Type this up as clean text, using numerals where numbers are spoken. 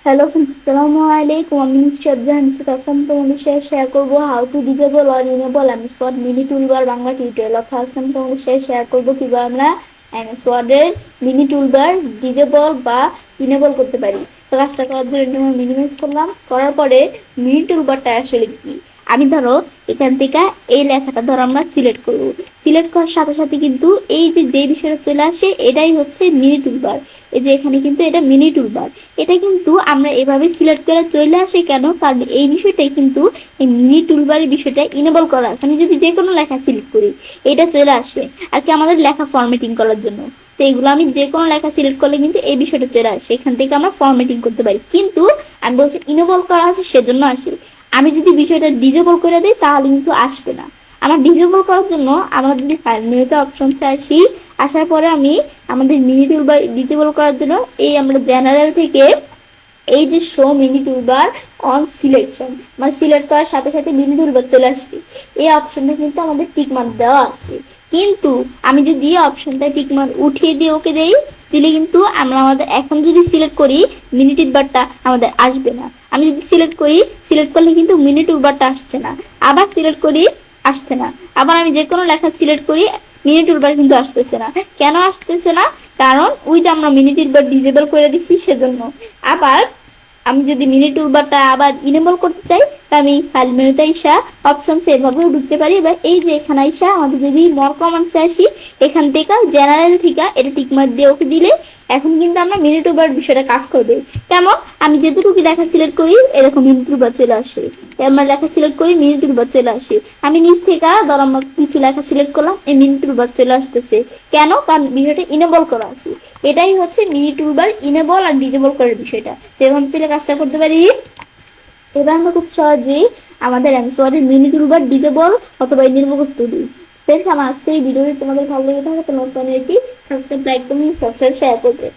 Hello friends, আসসালামু আলাইকুম। আমি নিশ্চয় জানছি তাসাম তোমাদের সাথে শেয়ার করবো how to disable or enable MS Word mini toolbar Bangla tutorial. অর্থাৎ আজকে আমি তোমাদের সাথে শেয়ার করবো কিভাবে আমরা এমএস ওয়ার্ডের মিনি টুলবার ডিজেবল বা ইনেবল করতে পারি। তো কাজটা করার জন্য আমি মিনিমাইজ করলাম, করার পরে মিনি টুলবারটা আসলে কি আমি ধরো এখান থেকে এই লেখাটা ধরো আমরা সিলেক্ট করবো। সিলেক্ট করার সাথে সাথে কিন্তু এই যে বিষয়টা চলে আসে এটাই হচ্ছে মিনি টুলবার। এই যে এখানে কিন্তু এটা মিনি টুলবার, এটা কিন্তু আমরা এভাবে সিলেক্ট করে চলে আসে কেন, কারণ এই বিষয়টাই কিন্তু এই মিনি টুলবারের বিষয়টা ইনেবল করা আছে। আমি যদি যে কোনো লেখা সিলেক্ট করি এটা চলে আসে আর কি আমাদের লেখা ফরম্যাটিং করার জন্য। তো এগুলো আমি যে কোনো লেখা সিলেক্ট করলে কিন্তু এই বিষয়টা চলে আসে, এখান থেকে আমরা ফরম্যাটিং করতে পারি। কিন্তু আমি বলছি ইনেবল করা আছে সেজন্য আসে। আমি যদি বিষয়টা ডিজেবল করে দিই তাহলে কিন্তু আসবে না। আমার ডিজেবল করার জন্য আমরা যদি ফাইল মেনুতে অপশনসে আসি, আসার পরে আমি আমাদের মিনি টুলবার ডিজেবল করার জন্য এই আমরা জেনারেল থেকে এই যে show mini toolbar on selection, মানে সিলেক্ট করার সাথে সাথে মিনি টুলবার চলে আসবে, এই অপশনটা কিন্তু আমাদের টিক মার্ক দেওয়া আছে। কিন্তু আমি যদি এই অপশনটা টিক মার্ক উঠিয়ে দিয়ে ওকে দেই, দিলে কিন্তু আমরা আমাদের এখন যদি সিলেক্ট করি মিনি টুলবারটা আমাদের আসবে না। আমি যদি সিলেক্ট করি, সিলেক্ট করলে কিন্তু মিনি টুলবারটা আসছে না। আবার সিলেক্ট করি, আসছে না। আবার আমি যে কোনো লেখা সিলেক্ট করি, মিনি টুলবার কিন্তু আসতেছে না। কেন আসতেছে না? কারণ ওই যে আমরা মিনি টুলবার ডিজেবল করে দিচ্ছি সেজন্য। আবার আমি যদি মিনি টুলবারটা আবার ইনেবল করতে চাই, আমি ফাইল মেনুতে আইসা অপশনস এভাবেও ঢুকতে পারি। বা এই যে এখানে আইসা আমাদের যদি মর কমান্ডসে আসি, এখান থেকে জেনারেল থেকে এটা টিকমার্ক দিয়ে ওকে দিলে এখন কিন্তু আমরা মিনি টুলবার বিষয়টা কাজ করবে। কেমন? আমি যেটুকু লেখা সিলেক্ট করি এরকম মিনি টুলবার চলে আসে। আমার লেখা সিলেক্ট করি মিনি টুলবার চলে আসে। আমি নিচ থেকে ধর আমরা কিছু লেখা সিলেক্ট করলাম, এই মিনি টুলবার চলে আসতেছে। কেন? কারণ বিষয়টা ইনেবল করা আছে। এটাই হচ্ছে মিনি টুলবার ইনেবল আর ডিজেবল করার বিষয়টা। তো এভাবে চলে কাজটা করতে পারি। এবার আমরা খুব সহজেই আমাদের এমএস ওয়ার্ডের মিনি টুলবার ডিজেবল অথবা ইনেবল করতে পারি। ফ্রেন্ডস, আমার আজকের এই ভিডিওটি তোমাদের ভালো লেগে থাকে তোমার চ্যানেলটি সাবস্ক্রাইব, লাইক, কমেন্ট, শেয়ার করবে।